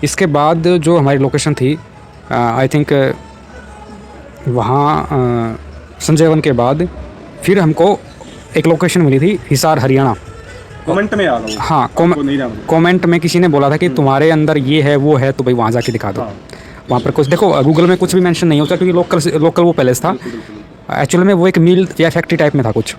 इसके बाद जो हमारी लोकेशन थी, आई थिंक वहाँ संजय वन के बाद फिर हमको एक लोकेशन मिली थी हिसार हरियाणा। कमेंट में आ रहा हूँ। हाँ, आपको नहीं जाना। कमेंट में किसी ने बोला था कि तुम्हारे अंदर ये है वो है, तो भाई वहाँ जाके दिखा दो। हाँ। वहाँ पर कुछ देखो, गूगल में कुछ भी मेंशन नहीं होता क्योंकि लोकल वो पैलेस था। एक्चुअल में वो एक मिल या फैक्ट्री टाइप में था, कुछ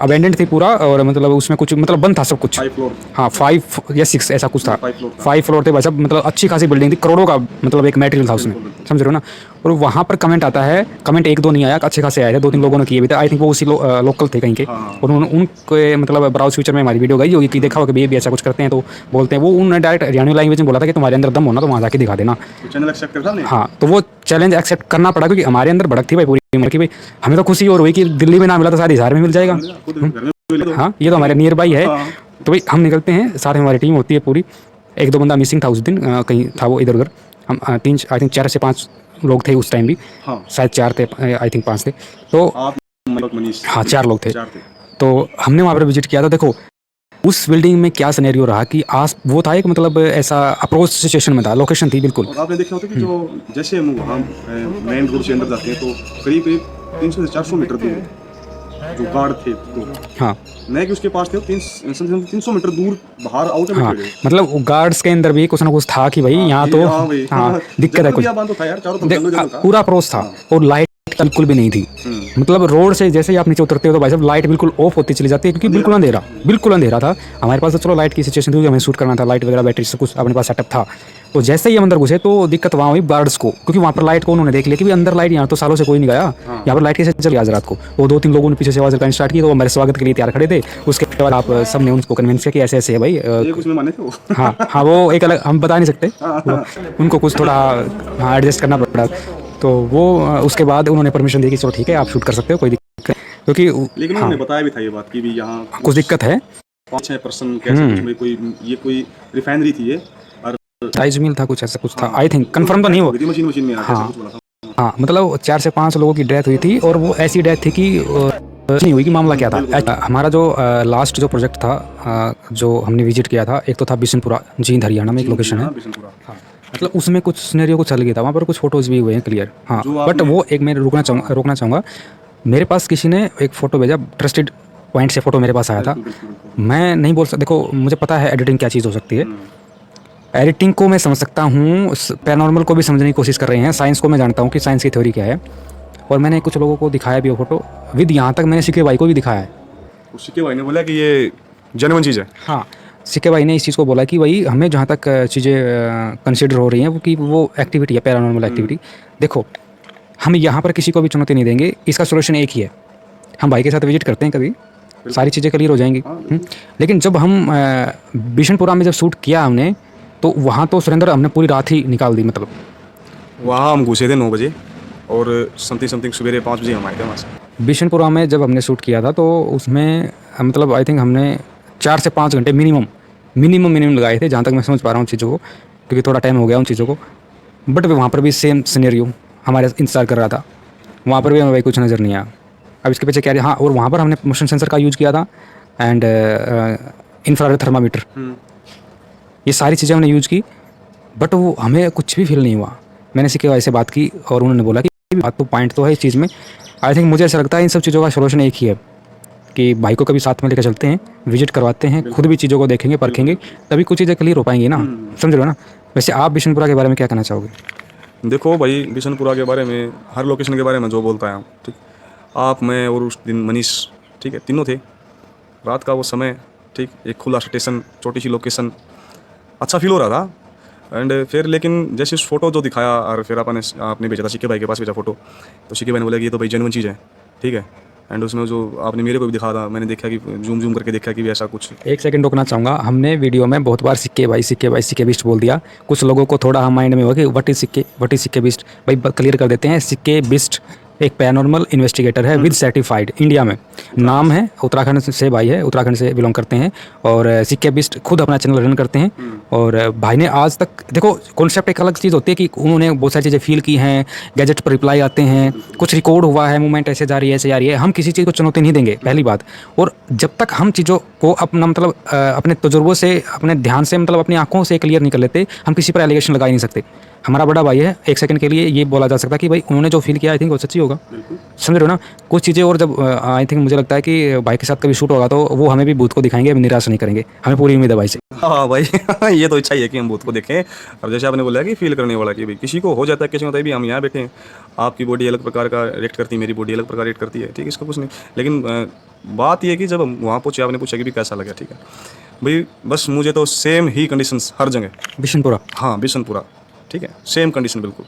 अबेंडेंट थी पूरा, और मतलब उसमें कुछ मतलब बंद था सब कुछ। 5 फ्लोर। हाँ 5 या 6 ऐसा कुछ था। 5 फ्लोर था। 5 फ्लोर थे भाई साहब, मतलब अच्छी खासी बिल्डिंग थी, करोड़ों का मतलब एक मटेरियल था उसमें, समझ रहे हो ना। और वहाँ पर कमेंट आता है, कमेंट 1-2 नहीं आया, अच्छे खासे आए थे, 2-3 लोगों ने किए भी थे। आई थिंक वो उसी लोकल थे कहीं के। हाँ। और उनके मतलब ब्राउज फ्यूचर में हमारी वीडियो गई होगी कि देखा होगा कि ये भी ऐसा कुछ करते हैं, तो बोलते हैं वो। उन्होंने डायरेक्ट हरियाणवी लैंग्वेज में बोला था कि तुम्हारे अंदर दम होना तो वहाँ जाके दिखा देना। तो चैनल एक्सेप्ट करता नहीं। हाँ, तो वो चैलेंज एक्सेप्ट करना पड़ा क्योंकि हमारे अंदर भड़क थी भाई पूरी उम्र की। भाई हमें तो खुशी और हुई कि दिल्ली में ना मिला तो शायद हिसार में मिल जाएगा। खुद घर में मिले तो। हाँ, ये तो हमारे नियर बाई है। हाँ। तो भाई हम निकलते हैं, साथ में हमारी टीम होती है पूरी। 1-2 बंदा मिसिंग था उस दिन, कहीं था वो इधर उधर। हम 4 से 5 लोग थे उस टाइम भी। हाँ। शायद 4 थे, आई थिंक 5 थे। तो आप मनीष। हाँ 4 लोग थे। 4 थे। तो हमने वहाँ पर विजिट किया था। देखो उस बिल्डिंग में क्या सिनेरियो रहा कि वो था एक मतलब ऐसा अप्रोच सिचुएशन में था, लोकेशन थी बिल्कुल। और आपने देखा होता कि जो जैसे हम वहाँ मेन रोड से अंदर जाते हैं तो करीब 300 से 400 मीटर दूर जो गार्ड थे तो हाँ नहीं कि उसके पास थे 300 मीटर दूर बाहर आउट में हाँ, खड़े। मतलब गार्ड्स के अंदर भी कुछ ना कुछ था कि भाई यहाँ तो हाँ भाई। हाँ दिक्कत है कुछ। तो था यार, चारों तरफ जंगल जंगल था। पूरा अप्रोच था और लाइट बिल्कुल भी नहीं थी। मतलब रोड से जैसे ही आप नीचे उतरते हो तो भाई साहब लाइट बिल्कुल ऑफ होती चली जाती है क्योंकि बिल्कुल अंधेरा था। हमारे पास तो चलो लाइट की सिचुएशन थी, हमें शूट करना था, लाइट वगैरह बैटरी सब कुछ अपने पास सेटअप था। तो जैसे ही हम अंदर घुसे तो दिक्कत वहाँ हुई गार्ड्स को, क्योंकि वहाँ पर लाइट को उन्होंने देख लिया कि अंदर लाइट यहाँ तो सालों से कोई नहीं गया, यहाँ पर लाइट कैसे चली आज रात को। वो 2-3 लोगों ने पीछे से आवाज़ लगानी स्टार्ट की, तो वो हमारे स्वागत के लिए तैयार खड़े थे। उसके बाद आप सब ने उनको कन्विंस किया कि ऐसे ऐसे है भाई। ये कुछ में माने थे वो। हाँ हाँ, वो एक अलग हम बता नहीं सकते, उनको कुछ थोड़ा हाँ एडजस्ट करना पड़ा। तो वो उसके बाद उन्होंने परमिशन दी कि चलो ठीक है आप शूट कर सकते हो, कोई दिक्कत नहीं, क्योंकि लेकिन उन्होंने बताया भी था ये बात कि भी यहाँ कुछ दिक्कत है। 5-6 पर्सन कैसे कुछ में कोई रिफाइनरी थी ये और राइस मिल था, कुछ ऐसा कुछ था। आई थिंक कंफर्म तो नहीं हो। मशीन में हाँ कुछ बोला था। हाँ, मतलब 4 से 5 लोगों की डेथ हुई थी और वो ऐसी डेथ थी कि नहीं हुई कि मामला क्या था। हमारा जो लास्ट जो प्रोजेक्ट था जो हमने विजिट किया था, एक तो था बिशनपुरा, जींद हरियाणा में एक लोकेशन है। मतलब उसमें कुछ सिनेरियो कुछ चल गया था, वहाँ पर कुछ फोटोज भी हुए हैं क्लियर। हाँ बट वो एक मैं रोकना चाहूँगा। मेरे पास किसी ने एक फ़ोटो भेजा, ट्रस्टेड पॉइंट से फ़ोटो मेरे पास आया था। मैं नहीं बोल सकता, देखो मुझे पता है एडिटिंग क्या चीज़ हो सकती है। एडिटिंग को मैं समझ सकता हूँ, पैरानॉर्मल को भी समझने की कोशिश कर रहे हैं, साइंस को मैं जानता हूँ कि साइंस की थ्योरी क्या है। और मैंने कुछ लोगों को दिखाया भी वो फोटो विद, यहाँ तक मैंने सिक्के भाई को भी दिखाया है। सिक्के भाई ने बोला कि ये जेन्युइन चीज़ है। हाँ, सिक्के भाई ने इस चीज़ को बोला कि भाई हमें जहाँ तक चीज़ें कंसिडर हो रही हैं वो कि वो एक्टिविटी है, पैरानॉर्मल एक्टिविटी। देखो हम यहाँ पर किसी को भी चुनौती नहीं देंगे, इसका सोल्यूशन एक ही है, हम भाई के साथ विजिट करते हैं कभी, सारी चीज़ें क्लियर हो जाएंगी। लेकिन जब हम बिशनपुरा में जब शूट किया हमने, तो वहाँ तो सुरेंद्र हमने पूरी रात ही निकाल दी। मतलब वहाँ हम घुसे थे 9 बजे और समथिंग सवेरे 5 बजे हम आए थे वहाँ से। बिशनपुरा में जब हमने शूट किया था तो उसमें मतलब आई थिंक हमने 4 से 5 घंटे मिनिमम लगाए थे, जहाँ तक मैं समझ पा रहा हूँ चीज़ों को, क्योंकि थोड़ा टाइम हो गया उन चीज़ों को। बट वहाँ पर भी सेम सिनेरियो हमारे इंतजार कर रहा था, वहाँ पर भी हमें भाई कुछ नज़र नहीं आया। अब इसके पीछे क्या, हाँ और वहाँ पर हमने मोशन सेंसर का यूज़ किया था एंड इंफ्रारेड थर्मामीटर, ये सारी चीज़ें हमने यूज़ की, बट वो हमें कुछ भी फील नहीं हुआ। मैंने सिक्के भाई से बात की और उन्होंने बोला कि बात तो पॉइंट तो है इस चीज़ में। आई थिंक मुझे ऐसा लगता है इन सब चीज़ों का सोल्यूशन एक ही है कि भाई को कभी साथ में लेकर चलते हैं, विजिट करवाते हैं, खुद भी चीज़ों को देखेंगे, परखेंगे, तभी कुछ चीज़ें क्लियर हो पाएंगी ना, समझ रहे हो ना। वैसे आप बिशनपुरा के बारे में क्या कहना चाहोगे? देखो भाई, बिशनपुरा के बारे में, हर लोकेशन के बारे में जो बोलता है, ठीक, आप, मैं और उस दिन मनीष, ठीक है, तीनों थे। रात का वो समय, ठीक, एक खुला स्टेशन, छोटी सी लोकेशन, अच्छा फील हो रहा था। एंड फिर लेकिन जैसे उस फोटो जो दिखाया और फिर आपने भेजा था सिक्के भाई के पास भेजा फोटो, तो सिक्के भाई ने बोला कि ये तो भाई जेन्युइन चीज़ है, ठीक है। एंड उसमें जो आपने मेरे को भी दिखा था, मैंने देखा कि जूम करके देखा कि भी ऐसा कुछ। एक सेकंड रोकना चाहूँगा, हमने वीडियो में बहुत बार सिक्के भाई सिक्के बिस्ट बोल दिया। कुछ लोगों को थोड़ा हम माइंड में होगा कि व्हाट इज सिक्के बिस्ट। भाई क्लियर कर देते हैं, सिक्के बिस्ट एक पैरानॉर्मल इन्वेस्टिगेटर है विद सर्टिफाइड इंडिया में। नाम है, उत्तराखंड से भाई है, उत्तराखंड से बिलोंग करते हैं और सिक्केबिस्ट खुद अपना चैनल रन करते हैं। और भाई ने आज तक देखो, कॉन्सेप्ट एक अलग चीज़ होती है कि उन्होंने बहुत सारी चीज़ें फील की हैं, गैजेट पर रिप्लाई आते हैं, कुछ रिकॉर्ड हुआ है, मूवमेंट ऐसे जा रही है, ऐसे जा रही है, हम किसी चीज़ को चुनौती नहीं देंगे, पहली बात। और जब तक हम चीज़ों को अपना मतलब अपने तजुर्बों से, अपने ध्यान से, मतलब अपनी आंखों से क्लियर नहीं कर लेते, हम किसी पर एलिगेशन लगा ही नहीं सकते। हमारा बड़ा भाई है, एक सेकंड के लिए ये बोला जा सकता है कि भाई उन्होंने जो फील किया आई थिंक वो सच्ची होगा, समझ रहे हो ना। कुछ चीज़ें और जब आई थिंक मुझे लगता है कि भाई के साथ कभी शूट होगा तो वो हमें भी भूत को दिखाएंगे, हमें निराश नहीं करेंगे, हमें पूरी उम्मीद है भाई से। हाँ भाई ये तो इच्छा ही है कि हम भूत को देखें। और जैसे आपने बोला कि फील करने वाला कि भाई किसी को हो जाता है, किसी को होता है भी, हम यहाँ बैठे हैं, आपकी बॉडी अलग प्रकार का रिएक्ट करती है, मेरी बॉडी अलग प्रकार रिएक्ट करती है, ठीक है, इसका कुछ नहीं। लेकिन बात ये है कि जब हम वहाँ पहुँचे, आपने पूछा कि भी कैसा लगा, ठीक है भाई, बस मुझे तो सेम ही कंडीशंस हर जगह, बिशनपुरा, हाँ बिशनपुरा, ठीक है, सेम कंडीशन बिल्कुल,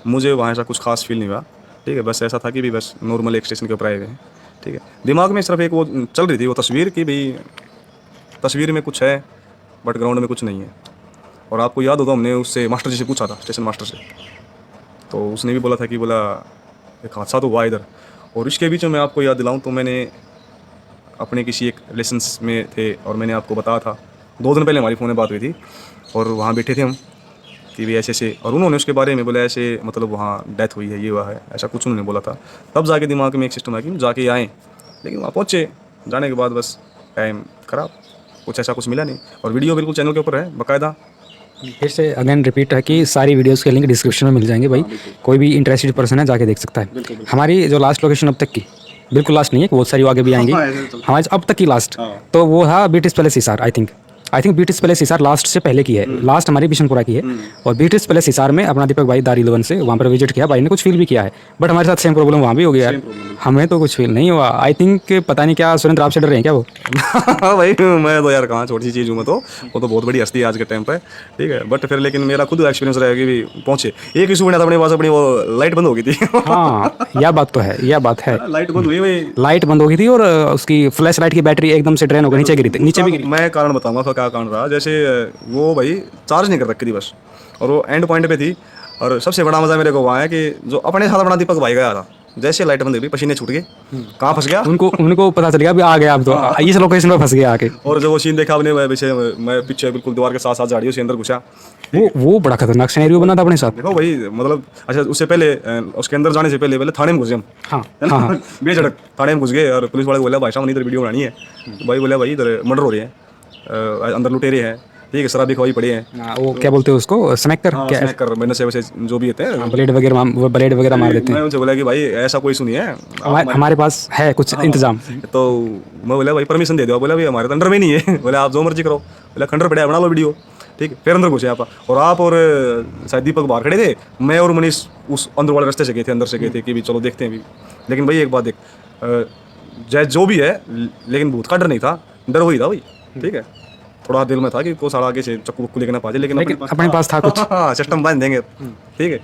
मुझे वहाँ ऐसा कुछ खास फील नहीं हुआ, ठीक है। बस ऐसा था कि भी बस नॉर्मल एक स्टेशन के ऊपर आए हुए हैं, ठीक है। दिमाग में सिर्फ एक वो चल रही थी वो तस्वीर कि भाई तस्वीर में कुछ है बट ग्राउंड में कुछ नहीं है। और आपको याद होगा हमने उससे मास्टर जी से पूछा था, स्टेशन मास्टर से, तो उसने भी बोला था कि बोला एक हादसा तो हुआ इधर। और इसके बीच में मैं आपको याद दिलाऊं तो मैंने अपने किसी एक रिलेशंस में थे और मैंने आपको बताया था, 2 दिन पहले हमारी फ़ोन में बात हुई थी और वहाँ बैठे थे हम कि भी ऐसे ऐसे, और उन्होंने उसके बारे में बोला ऐसे मतलब वहाँ डेथ हुई है, ये हुआ है, ऐसा कुछ उन्होंने बोला था। तब जाके दिमाग में एक सिस्टम है कि जाके आएँ, लेकिन वहाँ पहुँचे, जाने के बाद बस टाइम ख़राब, कुछ ऐसा कुछ मिला नहीं। और वीडियो बिल्कुल चैनल के ऊपर है बाकायदा। फिर से अगेन रिपीट है कि सारी वीडियोस के लिंक डिस्क्रिप्शन में मिल जाएंगे भाई, कोई भी इंटरेस्टेड पर्सन है जाके देख सकता है। हमारी जो लास्ट लोकेशन अब तक की, बिल्कुल लास्ट नहीं है, बहुत सारी आगे भी आएंगी, हमारी अब तक की लास्ट तो वो था British palace Hisar. I think British palace Hisar last से पहले की है, लास्ट हमारी बिशनपुरा की है। और ब्रिटिश पैलेस हिसार में अपना दीपक भाई दारी 11 से वहाँ पर विजिट किया, भाई ने कुछ फील भी किया है, बट हमारे साथ सेम प्रॉब्लम वहाँ भी हो गया यार, हमें तो कुछ फील नहीं हुआ। आई थिंक पता नहीं क्या सुरेंद्र आपसे डर रहे हैं क्या वो? हाँ भाई, मैं तो यार कहाँ छोटी सी चीज़ हूँ, मैं तो वो तो बहुत बड़ी हस्ती है आज के टाइम पे, ठीक है। बट फिर लेकिन मेरा खुद एक्सपीरियंस रहा कि भी पहुँचे, एक इशू बना था अपने पास, अपनी वो लाइट बंद हो गई थी। हाँ यह बात तो है, यह बात है, लाइट बंद हुई भाई, लाइट बंद हो गई थी और उसकी फ्लैश लाइट की बैटरी एकदम से ड्रेन हो गई, नीचे गिरी थी, नीचे भी गिरी। मैं कारण बताऊंगा क्या कारण रहा। जैसे वो भाई चार्ज नहीं कर रखी थी बस, और वो एंड पॉइंट पे थी। और सबसे बड़ा मजा मेरे को वहाँ है कि जो अपने साथ अपना दीपक भाई गया था, जैसे लाइट बंद हुई पसीने छूट गए, कहाँ फंस गया उनको पता चल गया अभी आ गया, अब तो इस लोकेशन पर फंस गया आके। और जब वो सीन देखा आपने, मैं पीछे बिल्कुल दीवार के साथ साथ झाड़ियों से अंदर घुसा। वो बड़ा खतरनाक सिनेरियो बना था अपने साथ। देखो भाई मतलब अच्छा, उससे पहले उसके अंदर जाने से पहले थाने में घुसे हम, हाँ हाँ बेझड़क थाने में घुस गए। और पुलिस वाले को बोला भाई साहब इधर वीडियो बनानी है, तो भाई बोला भाई इधर मर्डर हो रही है, अंदर लुटेरे हैं, ठीक है, शराबी खवाई पड़े हैं, वो क्या बोलते हैं उसको, स्नैक कर, क्या स्नैक कर मैंने से वैसे जो भी होते हैं, ब्लेड वगैरह मार देते हैं। मैं उनसे बोला कि भाई ऐसा कोई सुनी है हमारे पास है कुछ इंतजाम। तो मैं बोला भाई परमिशन दे दो, बोला भाई हमारे तो अंडर में नहीं है, बोले आप जो मर्जी करो, बोला खंडर पड़ा है बना लो वीडियो, ठीक है। फिर अंदर घुसे आप, और आप और शायद दीपक बाहर खड़े थे, मैं और मनीष उस अंदर वाले रास्ते से गए थे, अंदर से गए थे कि भी चलो देखते हैं भी। लेकिन भाई एक बात देख, जय जो भी है, लेकिन भूत का डर नहीं था, डर वही था भाई, ठीक है। थोड़ा दिल में था कि को सारा आगे से चक्कू वक्कू लेके ना पाजे, लेकिन अपने पास था कुछ, हाँ सिस्टम बांध देंगे, ठीक है।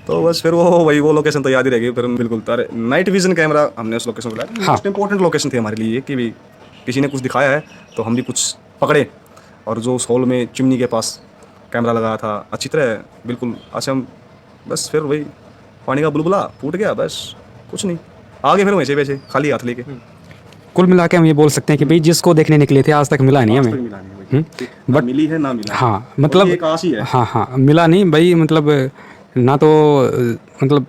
तो बस फिर वो लोकेशन तो याद ही रहेगी। फिर बिल्कुल तारे नाइट विजन कैमरा हमने उस लोकेशन को लाया, मोस्ट इंपॉर्टेंट लोकेशन थी हमारे लिए कि भी किसी ने कुछ दिखाया है तो हम भी कुछ पकड़े। और जो उस हॉल में चिमनी के पास कैमरा लगाया था अच्छी तरह बिल्कुल, अच्छा हम बस फिर वही पानी का बुलबुला फूट गया, बस कुछ नहीं, आगे फिर वैसे वैसे खाली हाथ लेके। कुल मिला के हम ये बोल सकते हैं कि भाई जिसको देखने निकले थे आज तक मिला नहीं हमें, बट मिली है ना मिला, हाँ मतलब एक आस ही है, हाँ मिला नहीं भाई, मतलब ना तो मतलब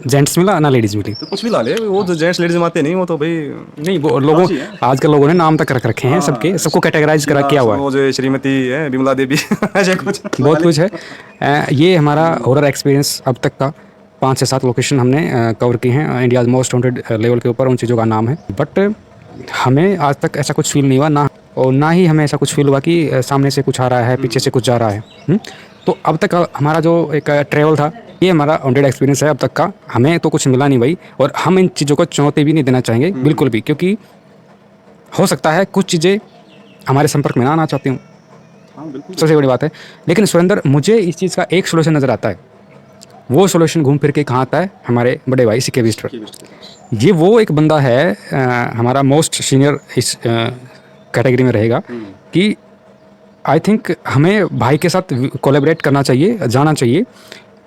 जेंट्स मिला ना लेडीज मिली, तो कुछ भी ला ले, वो जो जेंट्स लेडीज आते नहीं, वो तो भाई नहीं, वो लोगों आजकल लोगों ने नाम तक रख रखे हैं, सबको कैटेगराइज करा किया हुआ है, वो जो श्रीमती है बिमला देवी ऐसे कुछ बहुत कुछ है। ये हमारा हॉरर एक्सपीरियंस अब तक का 5 से 7 लोकेशन हमने कवर की हैं इंडिया मोस्ट हॉन्टेड लेवल के ऊपर, उन चीज़ों का नाम है। बट हमें आज तक ऐसा कुछ फील नहीं हुआ ना, और ना ही हमें ऐसा कुछ फील हुआ कि सामने से कुछ आ रहा है, पीछे से कुछ जा रहा है। तो अब तक हमारा जो एक ट्रैवल था, ये हमारा हॉन्टेड एक्सपीरियंस है अब तक का। हमें तो कुछ मिला नहीं भाई, और हम इन चीज़ों को चुनौती भी नहीं देना चाहेंगे बिल्कुल भी, क्योंकि हो सकता है कुछ चीज़ें हमारे संपर्क में ना आना चाहती हूँ, सबसे बड़ी बात है। लेकिन सुरेंद्र, मुझे इस चीज़ का एक सोल्यूशन नज़र आता है, वो सोल्यूशन घूम फिर के कहाँ आता है, हमारे बड़े भाई सिक्केबिस्ट पर। ये वो एक बंदा है हमारा मोस्ट सीनियर इस कैटेगरी में रहेगा कि आई थिंक हमें भाई के साथ कोलैबोरेट करना चाहिए, जाना चाहिए।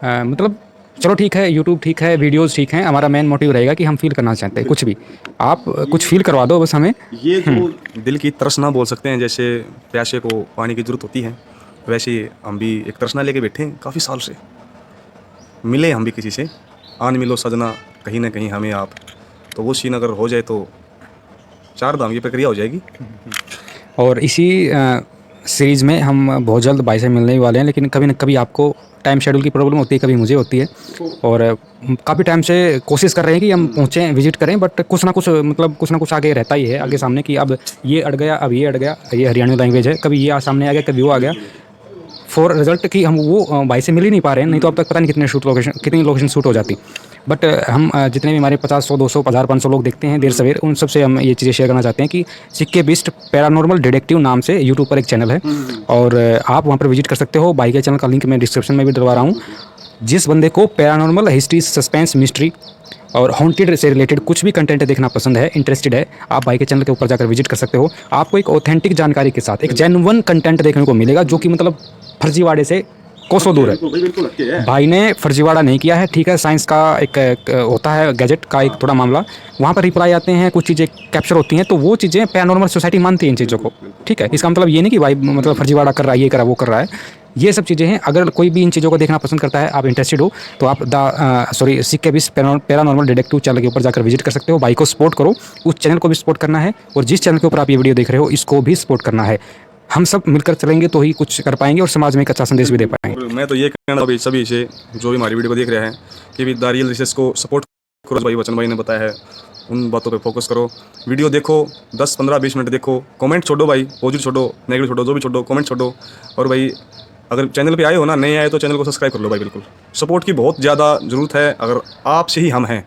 मतलब चलो ठीक है, यूट्यूब ठीक है, वीडियोस ठीक हैं, हमारा मेन मोटिव रहेगा कि हम फील करना चाहते हैं कुछ भी। आप कुछ फील करवा दो बस हमें। ये जो दिल की तृष्णा बोल सकते हैं, जैसे प्यासे को पानी की ज़रूरत होती है, वैसे ही हम भी एक तृष्णा लेके बैठे हैं काफ़ी साल से। मिले हम भी किसी से, आन मिलो सजना कहीं ना कहीं हमें आप, तो वो सीन अगर हो जाए तो 4 धाम की प्रक्रिया हो जाएगी। और इसी सीरीज़ में हम बहुत जल्द भाई से मिलने ही वाले हैं, लेकिन कभी न कभी आपको टाइम शेड्यूल की प्रॉब्लम होती है, कभी मुझे होती है। और काफ़ी टाइम से कोशिश कर रहे हैं कि हम पहुँचें, विजिट करें, बट कुछ ना कुछ मतलब कुछ ना कुछ आगे रहता ही है आगे सामने, कि अब ये अड़ गया, अब ये अड़ गया, ये हरियाणवी लैंग्वेज है, कभी ये सामने आ गया, कभी वो आ गया। फॉर रिजल्ट कि हम वो भाई से मिल ही नहीं पा रहे हैं, नहीं तो अब तक पता नहीं कितनी लोकेशन शूट हो जाती। बट हम जितने भी हमारे 50, 100, 200, 1000-500 लोग देखते हैं देर सवेर, उन सबसे हम ये चीज़ें शेयर करना चाहते हैं कि सिक्के बिस्ट पैरानॉर्मल डिटेक्टिव नाम से यूट्यूब पर एक चैनल है, और आप वहाँ पर विजिट कर सकते हो। भाई के चैनल का लिंक मैं डिस्क्रिप्शन में भी डलवा रहा हूँ। जिस बंदे को पैरानॉर्मल हिस्ट्री, सस्पेंस, मिस्ट्री और हॉन्टेड से रिलेटेड कुछ भी कंटेंट देखना पसंद है, इंटरेस्टेड है, आप भाई के चैनल के ऊपर जाकर विजिट कर सकते हो। आपको एक ऑथेंटिक जानकारी के साथ एक जेन्युइन कंटेंट देखने को मिलेगा, जो कि मतलब फर्जीवाड़े से कोसों दूर है। भाई ने फर्जीवाड़ा नहीं किया है, ठीक है। साइंस का एक होता है, गैजेट का एक थोड़ा मामला, वहाँ पर रिप्लाई आते हैं, कुछ चीज़ें कैप्चर होती हैं, तो वो चीज़ें पैरानॉर्मल सोसाइटी मानती है इन चीज़ों को, ठीक है। इसका मतलब ये नहीं कि भाई मतलब फर्जीवाड़ा कर रहा है, ये कर रहा है, वो कर रहा है। ये सब चीज़ें हैं। अगर कोई भी इन चीज़ों को देखना पसंद करता है, आप इंटरेस्टेड हो, तो आप सिक्के बिस्ट पैरानॉर्मल डिटेक्टिव चैनल के ऊपर जाकर विजिट कर सकते हो। भाई को सपोर्ट करो, उस चैनल को भी सपोर्ट करना है, और जिस चैनल के ऊपर आप ये वीडियो देख रहे हो इसको भी सपोर्ट करना है। हम सब मिलकर चलेंगे तो ही कुछ कर पाएंगे और समाज में एक अच्छा संदेश भी दे पाएंगे। मैं तो ये कहना भाई सभी से जो भी हमारी वीडियो को देख रहे हैं कि भी दारियल रिसर्च को सपोर्ट करो। भाई वचन भाई ने बताया है, उन बातों पे फोकस करो। वीडियो देखो, 10, 15, 20 मिनट देखो, कमेंट छोड़ो भाई, पॉजिटिव छोड़ो, नेगेटिव छोड़ो, जो भी छोड़ो, कमेंट छोड़ो। और भाई अगर चैनल पे आए हो ना, नहीं आए तो चैनल को सब्सक्राइब कर लो भाई। बिल्कुल सपोर्ट की बहुत ज़्यादा ज़रूरत है, अगर आपसे ही हम हैं।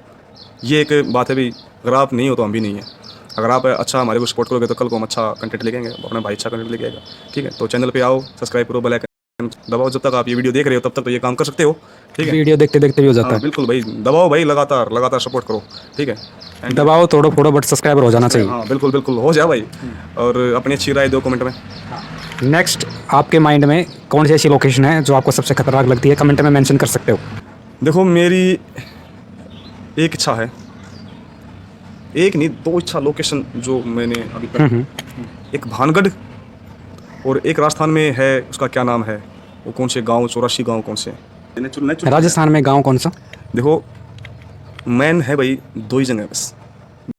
ये एक बात है भाई, अगर आप नहीं हो तो हम भी नहीं हैं। अगर आप अच्छा हमारे को सपोर्ट करोगे तो कल को हम अच्छा कंटेंट लेके आएंगे, अपना भाई अच्छा कंटेंट लेके आएगा, ठीक है। तो चैनल पे आओ, सब्सक्राइब करो, बेल आइकन दबाओ। जब तक आप ये वीडियो देख रहे हो तब तक तो ये काम कर सकते हो, ठीक है। वीडियो देखते देखते भी हो जाता हाँ, है। बिल्कुल भाई, दबाओ भाई, लगातार लगातार सपोर्ट करो, ठीक है। दबाओ, तोड़ो फोड़ो, बट सब्सक्राइबर हो जाना चाहिए। हाँ बिल्कुल बिल्कुल, हो जाए भाई। और अपनी अच्छी राय दो कमेंट में। नेक्स्ट आपके माइंड में कौन सी ऐसी लोकेशन है जो आपको सबसे खतरनाक लगती है, कमेंट में मेंशन कर सकते हो। देखो मेरी एक इच्छा है, एक नहीं 2 इच्छा लोकेशन जो मैंने अभी तक, एक भानगढ़ और एक राजस्थान में है, उसका क्या नाम है, वो कौन से गांव, 84 गांव कौन से राजस्थान में गांव कौन सा? देखो मैन है भाई 2 ही जगह बस,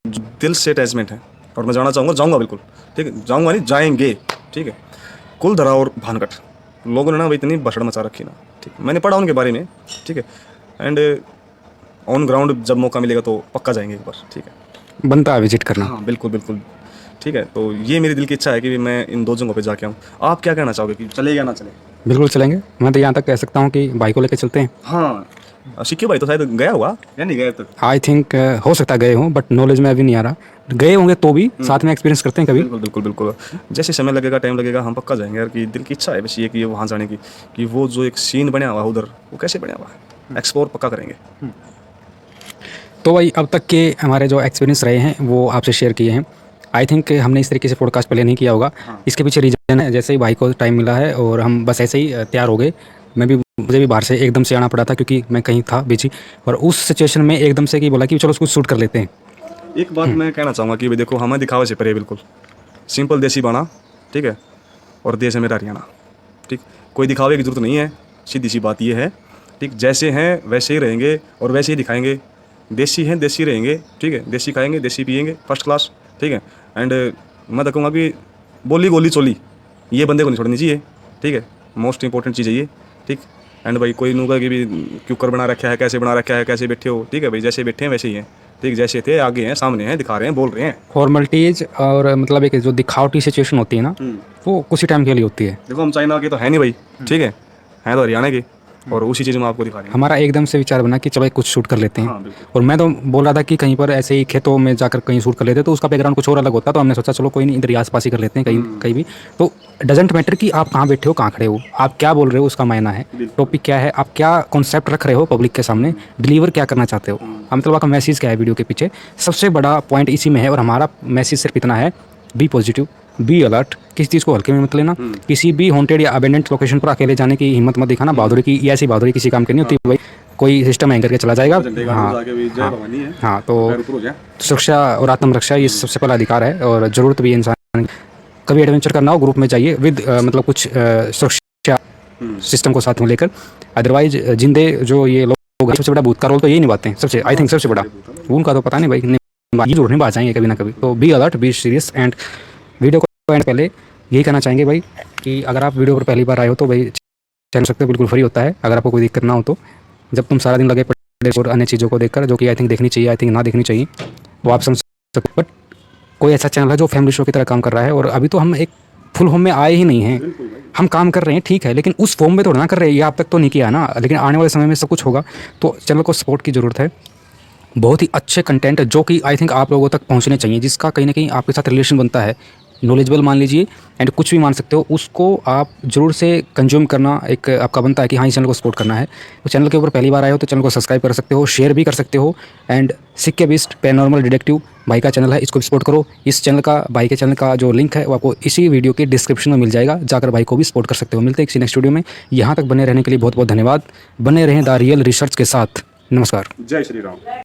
जो दिल से अटैचमेंट है, और मैं जाना चाहूँगा, जाऊँगा बिल्कुल, ठीक है। जाऊँगा नहीं, जाएंगे, ठीक है। कुलधरा और भानगढ़, लोगों ने ना भाई इतनी भसड़ मचा रखी ना, ठीक है। मैंने पढ़ा उनके बारे में, ठीक है। एंड ऑन ग्राउंड जब मौका मिलेगा तो पक्का जाएंगे एक बार, ठीक है। बनता है विजिट करना। हाँ बिल्कुल बिल्कुल, ठीक है। तो ये मेरी दिल की इच्छा है कि मैं इन 2 जगहों पे जाके आऊँ। आप क्या कहना चाहोगे कि चले या ना चले? बिल्कुल चलेंगे। मैं तो यहाँ तक कह सकता हूँ कि भाई को लेकर चलते हैं। हाँ, सिक्के भाई तो शायद गया होगा या नहीं गया तक? आई थिंक हो सकता है गए हों, बट नॉलेज में अभी नहीं आ रहा। गए होंगे तो भी साथ में एक्सपीरियंस करते हैं कभी। बिल्कुल बिल्कुल बिल्कुल, जैसे समय लगेगा, टाइम लगेगा, हम पक्का जाएंगे यार। कि दिल की इच्छा है बस ये कि वहाँ जाने की, कि वो जो एक सीन बना हुआ है उधर, वो कैसे बना हुआ है, एक्सप्लोर पक्का करेंगे। तो भाई अब तक के हमारे जो एक्सपीरियंस रहे हैं वो आपसे शेयर किए हैं। आई थिंक हमने इस तरीके से पॉडकास्ट पहले नहीं किया होगा। इसके पीछे रीज़न है, जैसे ही भाई को टाइम मिला है और हम बस ऐसे ही तैयार हो गए। मुझे भी बाहर से एकदम से आना पड़ा था क्योंकि मैं कहीं था बिजी, और उस सिचुएशन में एकदम से कि बोला कि चलो उसको शूट कर लेते हैं। एक बात मैं कहना चाहूँगा कि भाई देखो, हमें दिखावे से परे, बिल्कुल सिंपल देसी बाना, ठीक है। और देश है मेरा हरियाणा, ठीक। कोई दिखावे की जरूरत नहीं है, सीधी सी बात ये है, ठीक। जैसे हैं वैसे ही रहेंगे और वैसे ही दिखाएंगे। देसी हैं, देसी रहेंगे, ठीक है। देसी खाएंगे, देसी पिएंगे, फर्स्ट क्लास, ठीक है। एंड मैं तो कहूँगा कि बोली गोली चोली ये बंदे को नहीं छोड़नी चाहिए, ठीक है। मोस्ट इंपॉर्टेंट चीज़ है ये, ठीक। एंड भाई कोई नूगा कि भी क्यों कर बना रखा है, कैसे बना रखा है, कैसे बैठे हो, ठीक है भाई। जैसे बैठे हैं वैसे ही हैं, ठीक। जैसे थे आगे हैं, सामने हैं, दिखा रहे हैं, बोल रहे हैं। फॉर्मेलिटीज और मतलब एक जो दिखावटी सिचुएशन होती है ना, वो कुछ ही टाइम के लिए होती है। देखो हम चाइना के तो है नहीं भाई, ठीक है तो हरियाणा के, और उसी चीज़ में आपको दिखा रहे हैं। हमारा एकदम से विचार बना कि चलो कुछ शूट कर लेते हैं। हाँ, बिल्कुल। और मैं तो बोल रहा था कि कहीं पर ऐसे ही खेतों में जाकर कहीं शूट कर लेते तो उसका बैकग्राउंड कुछ और अलग होता, तो हमने सोचा चलो कोई नहीं, इधर आस पास ही कर लेते हैं कहीं भी। तो डजेंट मैटर कि आप कहाँ बैठे हो, कहाँ खड़े हो, आप क्या बोल रहे हो, उसका मायना है। टॉपिक क्या है, आप क्या कॉन्सेप्ट रख रहे हो पब्लिक के सामने, डिलीवर क्या करना चाहते हो, मतलब आपका मैसेज क्या है वीडियो के पीछे। सबसे बड़ा पॉइंट इसी में है, और हमारा मैसेज सिर्फ इतना है, बी पॉजिटिव, बी अलर्ट, किसी चीज़ को हल्के में मत लेना। किसी भी हॉन्टेड या अबेंडेंट लोकेशन पर अकेले जाने की हिम्मत मत दिखाना। बहादुरी की, ऐसी बहादुरी किसी काम की नहीं होती भाई। कोई सिस्टम हैंग करके चला जाएगा। झंडे गाड़ हाँ के जाके भी जय भवानी है, हाँ, तो पैर ऊपर हो जाए। सुरक्षा और आत्मरक्षा ये सबसे पहला अधिकार है, और ज़रूरत भी है इंसान। कभी एडवेंचर करना हो ग्रुप में चाहिए विद मतलब कुछ सुरक्षा सिस्टम को साथ में लेकर। अदरवाइज जिंदे जो ये लोग हैं, सबसे बड़ा भूत का रोल तो यही निभाते हैं, सबसे आई थिंक सबसे बड़ा। उनका तो पता नहीं भाई, ये जरूर निभा जाएंगे कभी ना कभी। तो be alert, be serious. And video को एंड पहले यही कहना चाहेंगे भाई कि अगर आप वीडियो पर पहली बार आए हो तो भाई चैनल सकते हो, बिल्कुल फ्री होता है। अगर आपको कोई दिक्कत ना हो तो, जब तुम सारा दिन लगे पड़े और अन्य चीज़ों को देखकर, जो कि आई थिंक देखनी चाहिए, आई थिंक ना देखनी चाहिए, वो आप समझ सकते हो। बट कोई ऐसा चैनल है जो फैमिली शो की तरह काम कर रहा है, और अभी तो हम एक फुल होम में आए ही नहीं हैं। हम काम कर रहे हैं ठीक है, लेकिन उस फॉर्म में थोड़ा ना कर रहे हैं, ये आप तक तो नहीं किया ना, लेकिन आने वाले समय में सब कुछ होगा। तो चैनल को सपोर्ट की ज़रूरत है। बहुत ही अच्छे कंटेंट जो कि आई थिंक आप लोगों तक पहुंचने चाहिए, जिसका कहीं ना कहीं आपके साथ रिलेशन बनता है, नॉलेजेबल मान लीजिए, एंड कुछ भी मान सकते हो, उसको आप ज़रूर से कंज्यूम करना एक आपका बनता है कि हाँ, इस चैनल को सपोर्ट करना है। तो चैनल के ऊपर पहली बार आए हो तो चैनल को सब्सक्राइब कर सकते हो, शेयर भी कर सकते हो। एंड सिक्के बिस्ट पैरानॉर्मल डिटेक्टिव भाई का चैनल है, इसको भी सपोर्ट करो। इस चैनल का, भाई के चैनल का जो लिंक है वो आपको इसी वीडियो के डिस्क्रिप्शन में मिल जाएगा, जाकर भाई को भी सपोर्ट कर सकते हो। मिलते हैं किसी नेक्स्ट वीडियो में। यहाँ तक बने रहने के लिए बहुत बहुत धन्यवाद। बने रहें द रियल रिसर्च के साथ। नमस्कार। जय श्री राम।